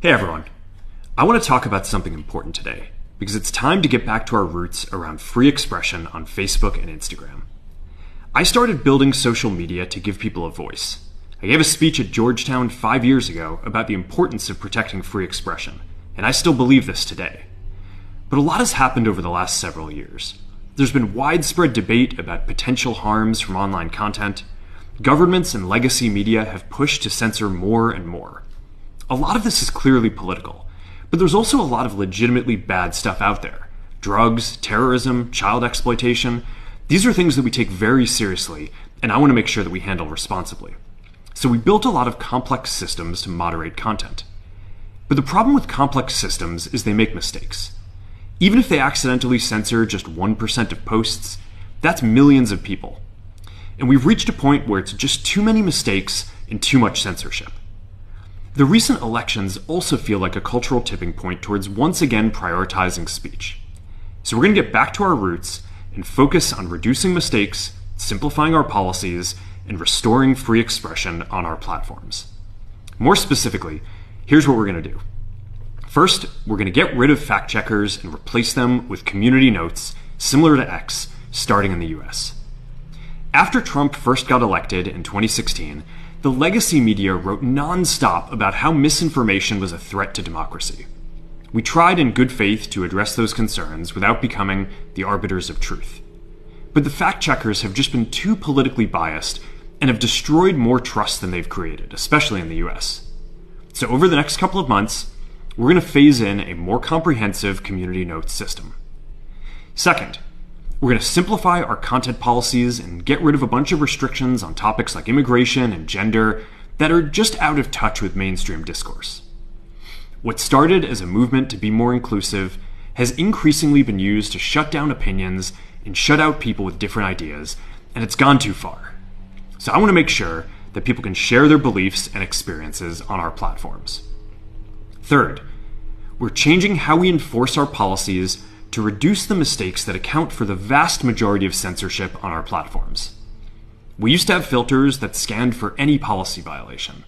Hey everyone. I want to talk about something important today because it's time to get back to our roots around free expression on Facebook and Instagram. I started building social media to give people a voice. I gave a speech at Georgetown 5 years ago about the importance of protecting free expression, and I still believe this today. But a lot has happened over the last several years. There's been widespread debate about potential harms from online content. Governments and legacy media have pushed to censor more and more. A lot of this is clearly political, but there's also a lot of legitimately bad stuff out there. Drugs, terrorism, child exploitation. These are things that we take very seriously, and I want to make sure that we handle responsibly. So we built a lot of complex systems to moderate content. But the problem with complex systems is they make mistakes. Even if they accidentally censor just 1% of posts, that's millions of people. And we've reached a point where it's just too many mistakes and too much censorship. The recent elections also feel like a cultural tipping point towards once again prioritizing speech. So we're going to get back to our roots and focus on reducing mistakes, simplifying our policies, and restoring free expression on our platforms. More specifically, here's what we're going to do. First, we're going to get rid of fact checkers and replace them with community notes similar to X, starting in the US. After Trump first got elected in 2016, the legacy media wrote non-stop about how misinformation was a threat to democracy. We tried in good faith to address those concerns without becoming the arbiters of truth. But the fact-checkers have just been too politically biased and have destroyed more trust than they've created, especially in the US. So over the next couple of months, we're going to phase in a more comprehensive community notes system. Second, we're going to simplify our content policies and get rid of a bunch of restrictions on topics like immigration and gender that are just out of touch with mainstream discourse. What started as a movement to be more inclusive has increasingly been used to shut down opinions and shut out people with different ideas, and it's gone too far. So I want to make sure that people can share their beliefs and experiences on our platforms. Third, we're changing how we enforce our policies to reduce the mistakes that account for the vast majority of censorship on our platforms. We used to have filters that scanned for any policy violation.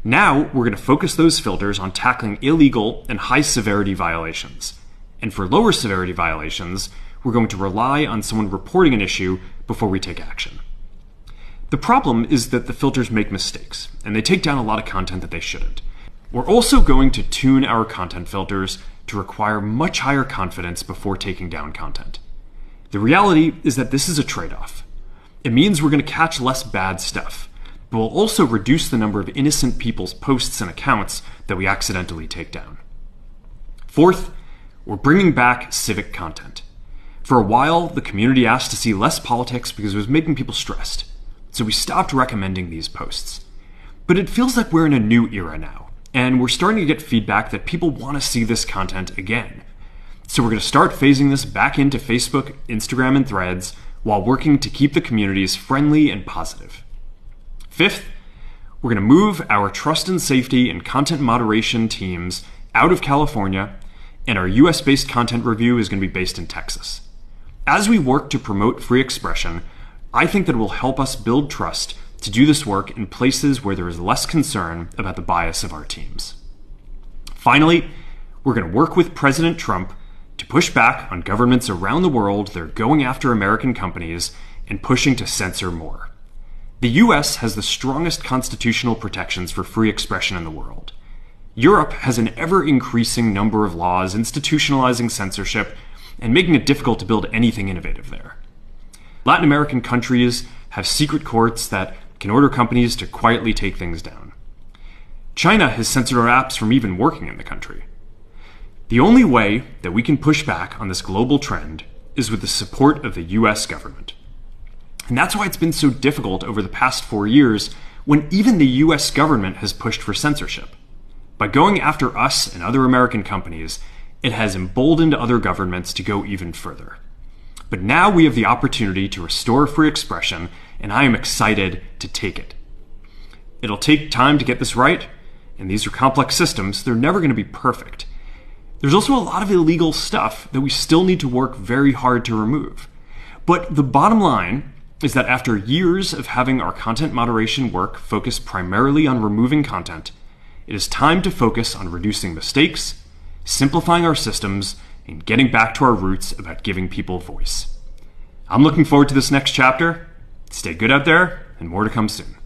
Now, we're going to focus those filters on tackling illegal and high-severity violations. And for lower severity violations, we're going to rely on someone reporting an issue before we take action. The problem is that the filters make mistakes, and they take down a lot of content that they shouldn't. We're also going to tune our content filters to require much higher confidence before taking down content. The reality is that this is a trade-off. It means we're going to catch less bad stuff, but we'll also reduce the number of innocent people's posts and accounts that we accidentally take down. Fourth, we're bringing back civic content. For a while, the community asked to see less politics because it was making people stressed, so we stopped recommending these posts. But it feels like we're in a new era now. And we're starting to get feedback that people want to see this content again. So we're going to start phasing this back into Facebook, Instagram, and Threads while working to keep the communities friendly and positive. Fifth, we're going to move our trust and safety and content moderation teams out of California, and our US-based content review is going to be based in Texas. As we work to promote free expression, I think that it will help us build trust to do this work in places where there is less concern about the bias of our teams. Finally, we're going to work with President Trump to push back on governments around the world that are going after American companies and pushing to censor more. The US has the strongest constitutional protections for free expression in the world. Europe has an ever-increasing number of laws institutionalizing censorship and making it difficult to build anything innovative there. Latin American countries have secret courts that can order companies to quietly take things down. China has censored our apps from even working in the country. The only way that we can push back on this global trend is with the support of the US government. And that's why it's been so difficult over the past 4 years when even the US government has pushed for censorship. By going after us and other American companies, it has emboldened other governments to go even further. But now we have the opportunity to restore free expression, and I am excited to take it. It'll take time to get this right, and these are complex systems. They're never going to be perfect. There's also a lot of illegal stuff that we still need to work very hard to remove. But the bottom line is that after years of having our content moderation work focus primarily on removing content, it is time to focus on reducing mistakes, simplifying our systems, and getting back to our roots about giving people voice. I'm looking forward to this next chapter. Stay good out there, and more to come soon.